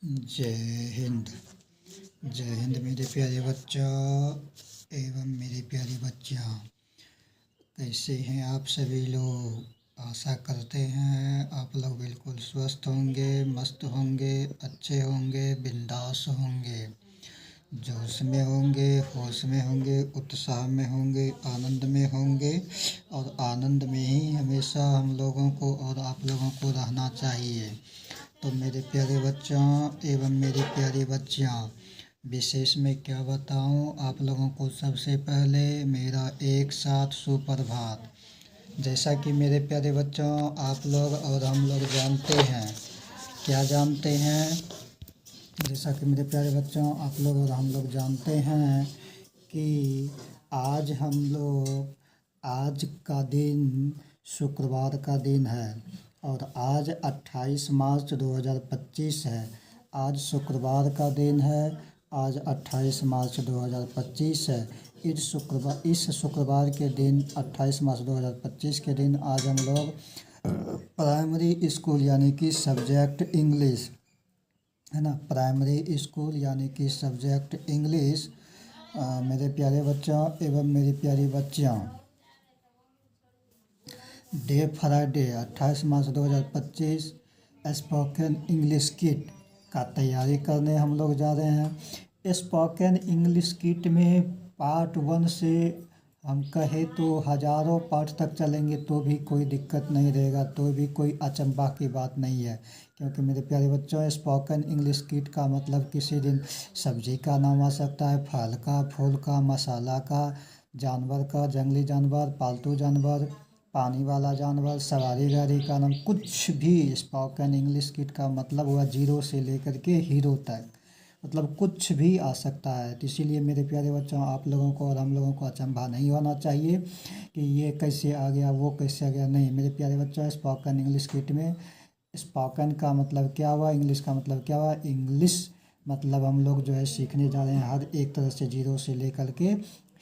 जय हिंद। जय हिंद मेरे प्यारे बच्चों एवं मेरी प्यारी बच्चियाँ। कैसे हैं आप सभी लोग। आशा करते हैं आप लोग बिल्कुल स्वस्थ होंगे, मस्त होंगे, अच्छे होंगे, बिंदास होंगे, जोश में होंगे, होश में होंगे, उत्साह में होंगे, आनंद में होंगे। और आनंद में ही हमेशा हम लोगों को और आप लोगों को रहना चाहिए। तो मेरे प्यारे बच्चों एवं मेरी प्यारी बच्चियाँ, विशेष में क्या बताऊं आप लोगों को। सबसे पहले मेरा एक साथ सुप्रभात। जैसा कि मेरे प्यारे बच्चों आप लोग और हम लोग जानते हैं, क्या जानते हैं, जैसा कि मेरे प्यारे बच्चों आप लोग और हम लोग जानते हैं कि आज का दिन शुक्रवार का दिन है और आज 28 मार्च 2025 है। आज शुक्रवार का दिन है, आज 28 मार्च 2025 है। इस शुक्रवार के दिन 28 मार्च 2025 के दिन आज हम लोग प्राइमरी स्कूल यानी कि सब्जेक्ट इंग्लिश, है ना, प्राइमरी स्कूल यानी कि सब्जेक्ट इंग्लिश, मेरे प्यारे बच्चों एवं मेरी प्यारी बच्चियाँ, डे फ्राइडे 28 मार्च 2025 स्पोकन इंग्लिश किट का तैयारी करने हम लोग जा रहे हैं। स्पोकन इंग्लिश किट में पार्ट 1 से हम कहें तो हज़ारों पार्ट तक चलेंगे तो भी कोई दिक्कत नहीं रहेगा, तो भी कोई अचंभा की बात नहीं है। क्योंकि मेरे प्यारे बच्चों स्पोकन इंग्लिश किट का मतलब किसी दिन सब्जी का नाम आ सकता है, फल का, फूल का, मसाला का, जानवर का, जंगली जानवर, पालतू जानवर, पानी वाला जानवर, सवारी गाड़ी का नाम, कुछ भी। स्पोकन इंग्लिश किट का मतलब हुआ 0 से लेकर के हीरो तक, मतलब कुछ भी आ सकता है। तो इसीलिए मेरे प्यारे बच्चों आप लोगों को और हम लोगों को अचंभा नहीं होना चाहिए कि ये कैसे आ गया, वो कैसे आ गया। नहीं मेरे प्यारे बच्चों, स्पोकन इंग्लिश किट में स्पोकन का मतलब क्या हुआ, इंग्लिश का मतलब क्या हुआ। इंग्लिश मतलब हम लोग जो है सीखने जा रहे हैं हर एक तरह से 0 से लेकर के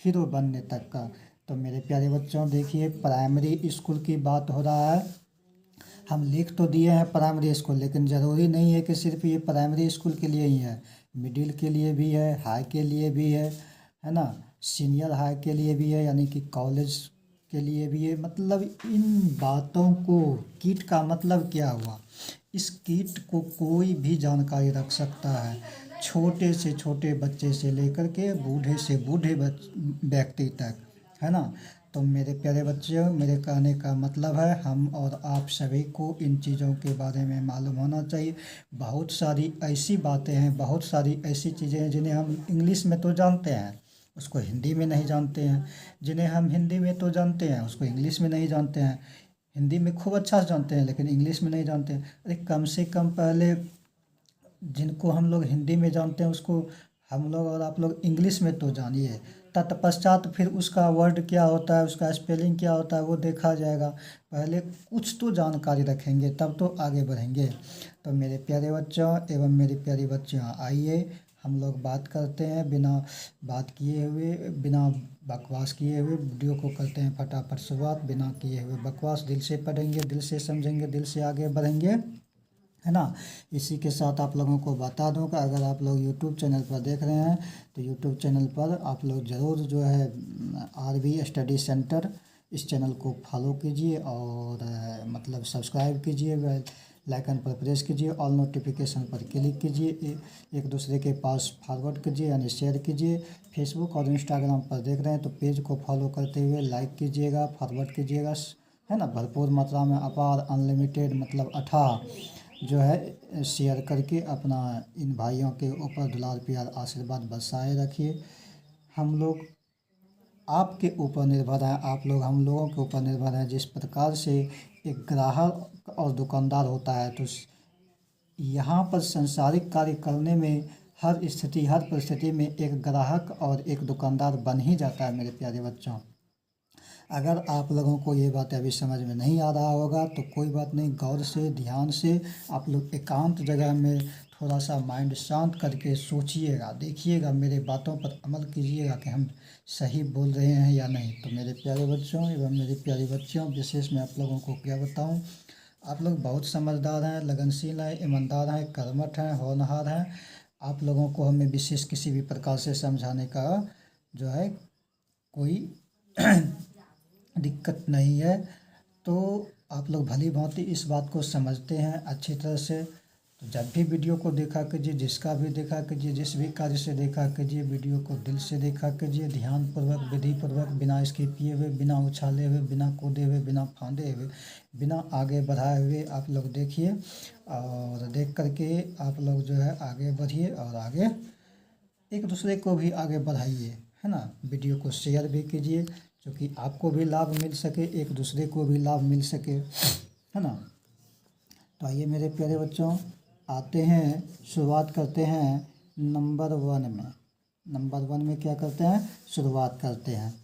हीरो बनने तक का। तो मेरे प्यारे बच्चों देखिए, प्राइमरी स्कूल की बात हो रहा है। हम लिख तो दिए हैं प्राइमरी स्कूल, लेकिन ज़रूरी नहीं है कि सिर्फ ये प्राइमरी स्कूल के लिए ही है। मिडिल के लिए भी है, हाई के लिए भी है ना, सीनियर हाई के लिए भी है, यानी कि कॉलेज के लिए भी है। मतलब इन बातों को, किट का मतलब क्या हुआ, इस किट को कोई भी जानकारी रख सकता है, छोटे से छोटे बच्चे से लेकर के बूढ़े से बूढ़े व्यक्ति तक, है ना। तो मेरे प्यारे बच्चों, मेरे कहने का मतलब है हम और आप सभी को इन चीज़ों के बारे में मालूम होना चाहिए। बहुत सारी ऐसी बातें हैं, बहुत सारी ऐसी चीज़ें हैं जिन्हें हम इंग्लिश में तो जानते हैं, उसको हिंदी में नहीं जानते हैं। जिन्हें हम हिंदी में तो जानते हैं, उसको इंग्लिश में नहीं जानते हैं। हिंदी में खूब अच्छा से जानते हैं लेकिन इंग्लिश में नहीं जानते हैं। अरे कम से कम पहले जिनको हम लोग हिंदी में जानते हैं उसको हम लोग और आप लोग इंग्लिश में तो जानिए। तत्पश्चात फिर उसका वर्ड क्या होता है, उसका स्पेलिंग क्या होता है वो देखा जाएगा। पहले कुछ तो जानकारी रखेंगे तब तो आगे बढ़ेंगे। तो मेरे प्यारे बच्चों एवं मेरी प्यारी बच्चियाँ, आइए हम लोग बात करते हैं बिना बात किए हुए, बिना बकवास किए हुए वीडियो को करते हैं फटाफट शुरुआत। बिना किए हुए बकवास, दिल से पढ़ेंगे, दिल से समझेंगे, दिल से आगे बढ़ेंगे, है ना। इसी के साथ आप लोगों को बता दूं कि अगर आप लोग यूट्यूब चैनल पर देख रहे हैं तो यूट्यूब चैनल पर आप लोग ज़रूर जो है RV स्टडी सेंटर, इस चैनल को फॉलो कीजिए और मतलब सब्सक्राइब कीजिए, लाइकन पर प्रेस कीजिए, ऑल नोटिफिकेशन पर क्लिक कीजिए, एक दूसरे के पास फॉरवर्ड कीजिए यानी शेयर कीजिए। फेसबुक और इंस्टाग्राम पर देख रहे हैं तो पेज को फॉलो करते हुए लाइक कीजिएगा, फॉरवर्ड कीजिएगा, है ना। भरपूर मात्रा में अपार अनलिमिटेड मतलब अथाह जो है शेयर करके अपना इन भाइयों के ऊपर दुलार प्यार आशीर्वाद बरसाए रखिए। हम लोग आपके ऊपर निर्भर हैं, आप लोग हम लोगों के ऊपर निर्भर हैं। जिस प्रकार से एक ग्राहक और दुकानदार होता है तो यहाँ पर संसारिक कार्य करने में हर स्थिति, हर परिस्थिति में एक ग्राहक और एक दुकानदार बन ही जाता है मेरे प्यारे बच्चों। अगर आप लोगों को ये बात अभी समझ में नहीं आ रहा होगा तो कोई बात नहीं, गौर से ध्यान से आप लोग एकांत जगह में थोड़ा सा माइंड शांत करके सोचिएगा, देखिएगा, मेरे बातों पर अमल कीजिएगा कि हम सही बोल रहे हैं या नहीं। तो मेरे प्यारे बच्चों एवं मेरी प्यारी बच्चियों, विशेष मैं आप लोगों को क्या बताऊं, आप लोग बहुत समझदार हैं, लगनशील हैं, ईमानदार हैं, कर्मठ हैं, होनहार हैं। आप लोगों को हमें विशेष किसी भी प्रकार से समझाने का जो है कोई दिक्कत नहीं है। तो आप लोग भली भांति इस बात को समझते हैं अच्छी तरह से। तो जब भी वीडियो को देखा कीजिए, जिसका भी देखा कीजिए, जिस भी कार्य से देखा कीजिए, वीडियो को दिल से देखा कीजिए, ध्यानपूर्वक, विधिपूर्वक, बिना स्किप किए हुए, बिना उछाले हुए, बिना कूदे हुए, बिना फांदे हुए, बिना आगे बढ़ाए हुए आप लोग देखिए। और देख करके आप लोग जो है आगे बढ़िए और आगे एक दूसरे को भी आगे बढ़ाइए, है ना। वीडियो को शेयर भी कीजिए, क्योंकि आपको भी लाभ मिल सके, एक दूसरे को भी लाभ मिल सके, है ना। तो आइए मेरे प्यारे बच्चों, आते हैं, शुरुआत करते हैं नंबर 1 में। नंबर 1 में क्या करते हैं, शुरुआत करते हैं।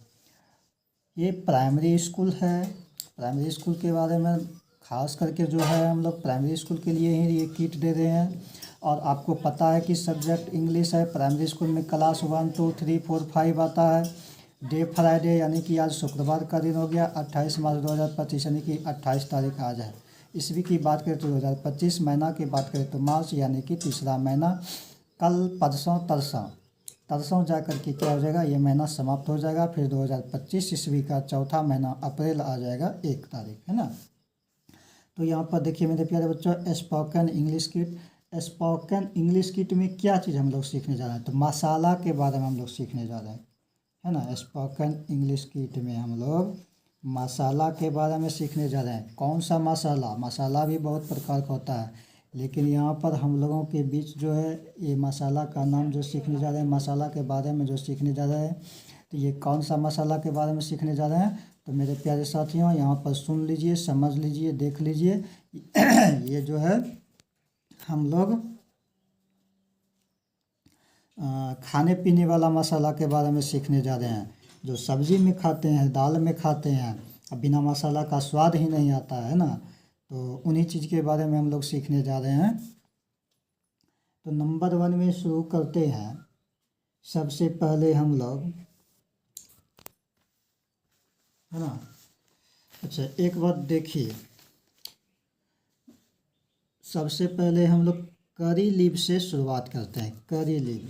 ये प्राइमरी स्कूल है। प्राइमरी स्कूल के बारे में खास करके जो है हम लोग प्राइमरी स्कूल के लिए ही ये किट दे रहे हैं। और आपको पता है कि सब्जेक्ट इंग्लिश है। प्राइमरी स्कूल में क्लास 1, 2, 3, 4, 5 आता है। डे फ्राइडे यानी कि आज शुक्रवार का दिन हो गया, 28 मार्च 2025 यानी कि 28 तारीख आज है। ईस्वी की बात करें तो 2025, महीना की बात करें तो मार्च यानी कि तीसरा महीना। कल परसों तरसों जा कर के क्या हो जाएगा, ये महीना समाप्त हो जाएगा। फिर 2025 ईस्वी का चौथा महीना अप्रैल आ जाएगा 1 तारीख, है ना। तो यहाँ पर देखिए मेरे प्यारे बच्चों, spoken English kit. Spoken English kit में क्या चीज़ हम लोग सीखने जा रहे हैं, तो मसाला के बारे में हम लोग सीखने जा रहे हैं, है ना। स्पोकन इंग्लिश किट में हम लोग मसाला के बारे में सीखने जा रहे हैं। कौन सा मसाला, मसाला भी बहुत प्रकार का होता है, लेकिन यहाँ पर हम लोगों के बीच जो है ये मसाला का नाम जो सीखने जा रहे हैं, मसाला के बारे में जो सीखने जा रहे हैं, तो ये कौन सा मसाला के बारे में सीखने जा रहे हैं। तो मेरे प्यारे साथियों, यहाँ पर सुन लीजिए, समझ लीजिए, देख लीजिए। ये जो है हम लोग खाने पीने वाला मसाला के बारे में सीखने जा रहे हैं, जो सब्जी में खाते हैं, दाल में खाते हैं। अब बिना मसाला का स्वाद ही नहीं आता है ना। तो उन्हीं चीज़ के बारे में हम लोग सीखने जा रहे हैं। तो नंबर 1 में शुरू करते हैं। सबसे पहले हम लोग, है ना। अच्छा, एक बात देखिए, सबसे पहले हम लोग करी लीव से शुरुआत करते हैं। करी लीव,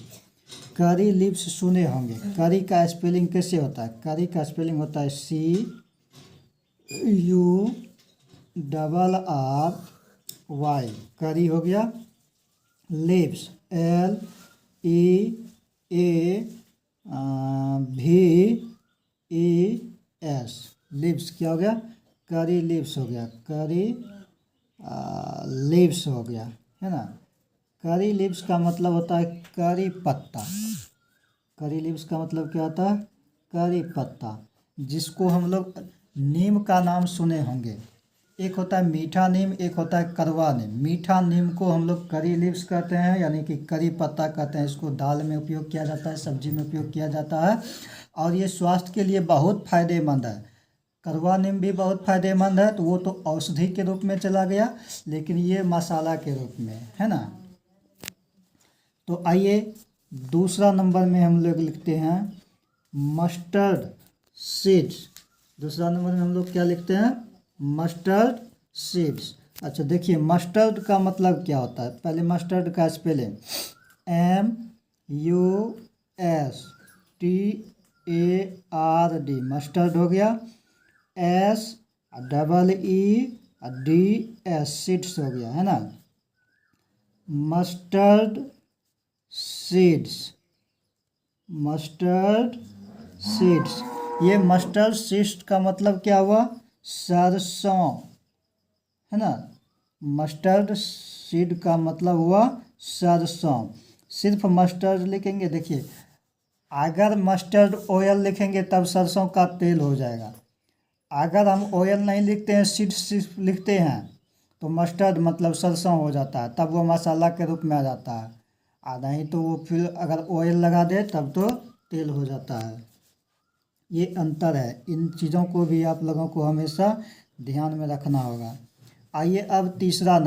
करी लीव्स सुने होंगे। करी का स्पेलिंग कैसे होता है, करी का स्पेलिंग होता है CURRY। करी हो गया। लीव्स LEAVES, लीव्स क्या हो गया, करी लीव्स हो गया, करी लीव्स हो गया, है ना। करी लीव्स का मतलब होता है करी पत्ता। करी लीव्स का मतलब क्या होता है, करी पत्ता, जिसको हम लोग नीम का नाम सुने होंगे। एक होता है मीठा नीम, एक होता है कड़वा नीम। मीठा नीम को हम लोग करी लीव्स कहते हैं, यानी कि करी पत्ता कहते हैं। इसको दाल में उपयोग किया जाता है, सब्जी में उपयोग किया जाता है, और ये स्वास्थ्य के लिए बहुत फायदेमंद है। कड़वा नीम भी बहुत फायदेमंद है, तो वो तो औषधि के रूप में चला गया, लेकिन ये मसाला के रूप में, है ना। तो आइए दूसरा नंबर में हम लोग लिखते हैं मस्टर्ड सीड्स। दूसरा नंबर में हम लोग क्या लिखते हैं, मस्टर्ड सीड्स। अच्छा देखिए, मस्टर्ड का मतलब क्या होता है। पहले मस्टर्ड का स्पेलिंग MUSTARD, मस्टर्ड हो गया। SEEDS, सीड्स हो गया, है ना। Mustard seeds, mustard seeds. ये मस्टर्ड सीड्स का मतलब क्या हुआ, सरसों, है ना। मस्टर्ड सीड का मतलब हुआ सरसों। सिर्फ मस्टर्ड लिखेंगे, देखिए अगर मस्टर्ड ऑयल लिखेंगे तब सरसों का तेल हो जाएगा। अगर हम ऑयल नहीं लिखते हैं, सीड सिर्फ लिखते हैं, तो मस्टर्ड मतलब सरसों हो जाता है, तब वो मसाला के रूप में आ जाता है। नहीं तो वो फिर अगर ऑयल लगा दे तब तो तेल हो जाता है। ये अंतर है। इन चीज़ों को भी आप लोगों को हमेशा ध्यान में रखना होगा। आइए अब तीसरा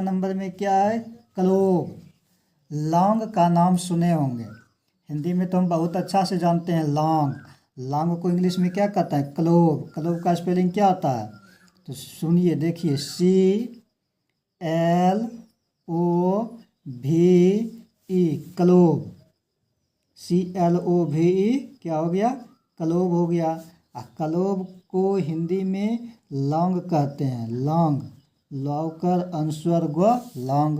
नंबर में क्या है, क्लोव। लौंग का नाम सुने होंगे, हिंदी में तो हम बहुत अच्छा से जानते हैं लौंग। लौंग को इंग्लिश में क्या कहता है, क्लोव। क्लोव का स्पेलिंग क्या होता है, तो सुनिए, देखिए, CLOVE, क्लोव। CLOVE क्या हो गया? क्लोव हो गया। क्लोव को हिंदी में लौंग कहते हैं, लौंग। लौकर अनुस्वर ग लौंग।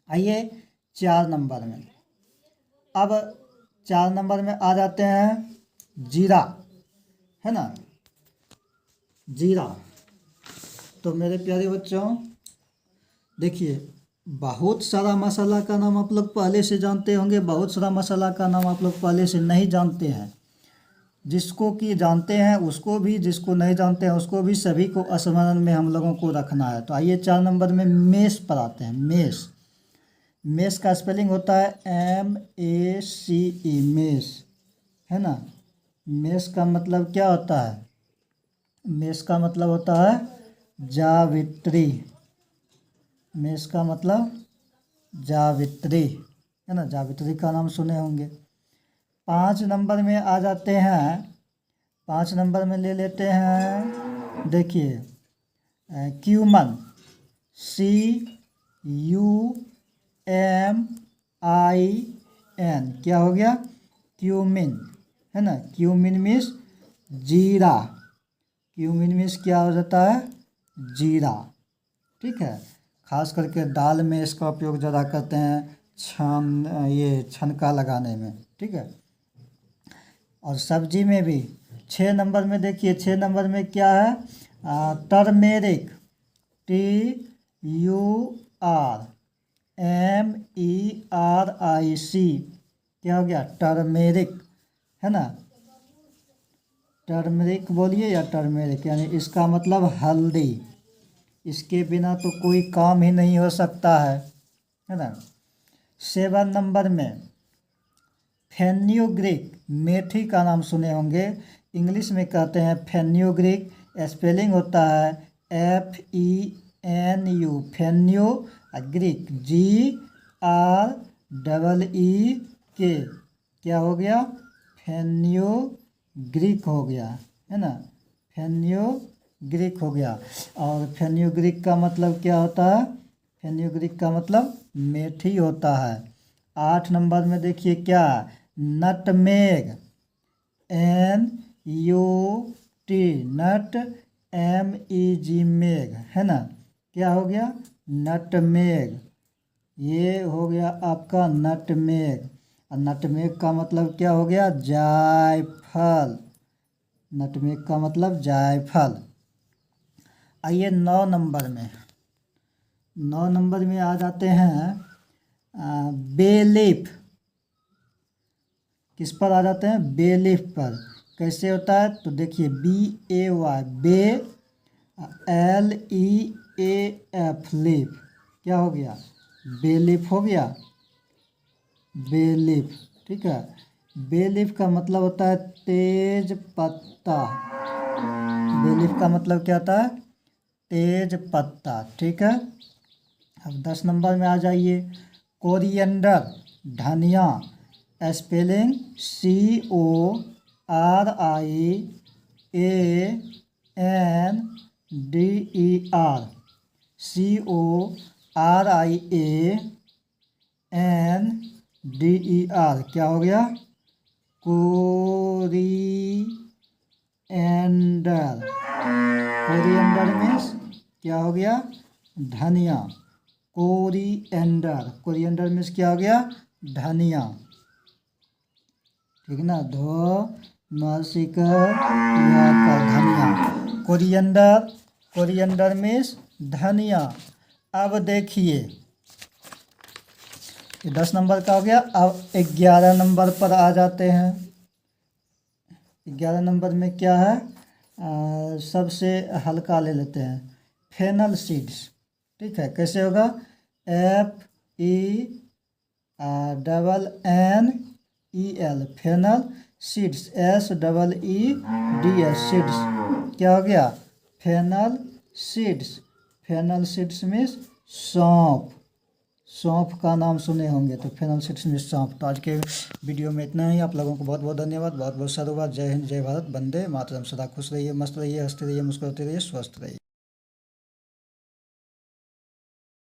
आइए 4 नंबर में। अब 4 नंबर में आ जाते हैं जीरा, है ना, जीरा। तो मेरे प्यारे बच्चों, देखिए, बहुत सारा मसाला का नाम आप लोग पहले से जानते होंगे, बहुत सारा मसाला का नाम आप लोग पहले से नहीं जानते हैं। जिसको कि जानते हैं उसको भी, जिसको नहीं जानते हैं उसको भी, सभी को स्मरण में हम लोगों को रखना है। तो आइए 4 नंबर में मेष पर आते हैं। मेष, मेष का स्पेलिंग होता है MECE, मेष, है ना। मेष का मतलब क्या होता है? मेष का मतलब होता है जावित्री। मेष का मतलब जावित्री, है ना। जावित्री का नाम सुने होंगे। 5 नंबर में आ जाते हैं। 5 नंबर में ले लेते हैं, देखिए, क्यूमन, CUMIN, क्या हो गया? क्यूमिन, है ना। क्यूमिन मीन्स जीरा। क्यूमिन मीन्स क्या हो जाता है? जीरा। ठीक है। खास करके दाल में इसका उपयोग ज़्यादा करते हैं, छनका लगाने में। ठीक है। और सब्जी में भी। 6 नंबर में देखिए, 6 नंबर में क्या है? टर्मेरिक, TURMERIC, क्या हो गया? टर्मेरिक, है ना। टर्मरिक बोलिए या टर्मेरिक, यानी इसका मतलब हल्दी। इसके बिना तो कोई काम ही नहीं हो सकता है ना। 7 नंबर में फेन्यूग्रीक, मेथी का नाम सुने होंगे, इंग्लिश में कहते हैं फेन्यूग्रीक। स्पेलिंग होता है FENU, फेन्यू, ग्रीक GREEK, क्या हो गया? फेन्यूग्रीक हो गया, है ना। फेन्यूग्रीक हो गया। और फेन्यूग्रीक का मतलब क्या होता है? फेन्यूग्रीक का मतलब मेथी होता है। 8 नंबर में देखिए क्या? नटमेग, NUT, नट, MEG, मेग, है ना। क्या हो गया? नटमेग। ये हो गया आपका नटमेग। और नटमेग का मतलब क्या हो गया? जायफल। नटमेग का मतलब जायफल। आइए 9 नंबर में। 9 नंबर में आ जाते हैं बेलीफ। किस पर आ जाते हैं? बेलीफ पर। कैसे होता है? तो देखिए, BAY, बे, LEAF, लीफ, क्या हो गया? बेलीफ हो गया। बेलीफ, ठीक है। बेलीफ का मतलब होता है तेज पत्ता। बेलीफ का मतलब क्या होता है? तेज पत्ता, ठीक है। अब 10 नंबर में आ जाइए। कोरिएंडर, धनिया। स्पेलिंग CORIANDER, क्या हो गया? कोरिएंडर। कोरिएंडर मीन्स क्या हो गया? धनिया। कोरिएंडर, कोरिएंडर मीन्स क्या हो गया? धनिया, ठीक ना। धनिया, कोरिएंडर। कोरिएंडर मीन्स धनिया। अब देखिए, 10 नंबर का हो गया। अब 11 नंबर पर आ जाते हैं। 11 नंबर में क्या है? सबसे हल्का ले लेते हैं, फेनल सीड्स। ठीक है। कैसे होगा? FENNEL, fennel seeds, SEEDS, seeds, क्या हो गया? Fennel seeds. Fennel seeds means सौंफ। सौंफ का नाम सुने होंगे, तो फेनोल्फिक्स में सौंफ। तो आज के वीडियो में इतना ही। आप लोगों को बहुत बहुत धन्यवाद, बहुत बहुत साधुवाद। जय हिंद, जय भारत, वंदे मातरम। सदा खुश रहिए, मस्त रहिए, हंसते रहिए, मुस्कुराते रहिए, स्वस्थ रहिए।